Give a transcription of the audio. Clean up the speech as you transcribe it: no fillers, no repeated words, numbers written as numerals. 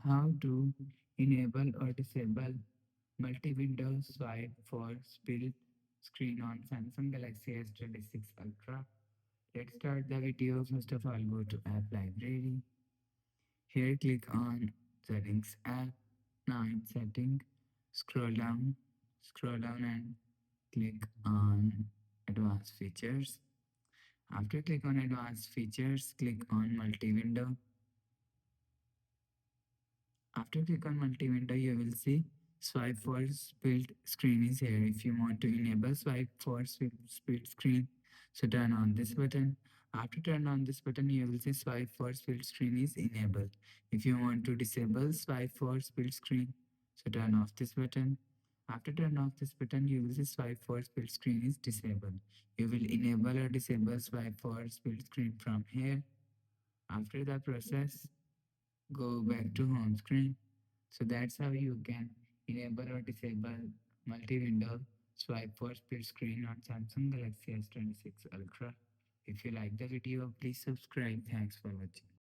How to enable or disable multi-window swipe for split screen on Samsung Galaxy S26 Ultra. Let's start the video. First of all, go to App Library. Here, click on Settings app. Now in Setting, scroll down and click on Advanced Features. After click on Advanced Features, click on Multi-Window. After click on multi-window, you will see swipe for split screen is here. If you want to enable swipe for split screen, so turn on this button. After turn on this button, you will see swipe for split screen is enabled. If you want to disable swipe for split screen, so turn off this button. After turn off this button, you will see swipe for split screen is disabled. You will enable or disable swipe for split screen from here. After the process, go back to home screen. So that's how you can enable or disable multi-window swipe for split screen on Samsung Galaxy S26 Ultra. If you like the video, please subscribe. Thanks for watching.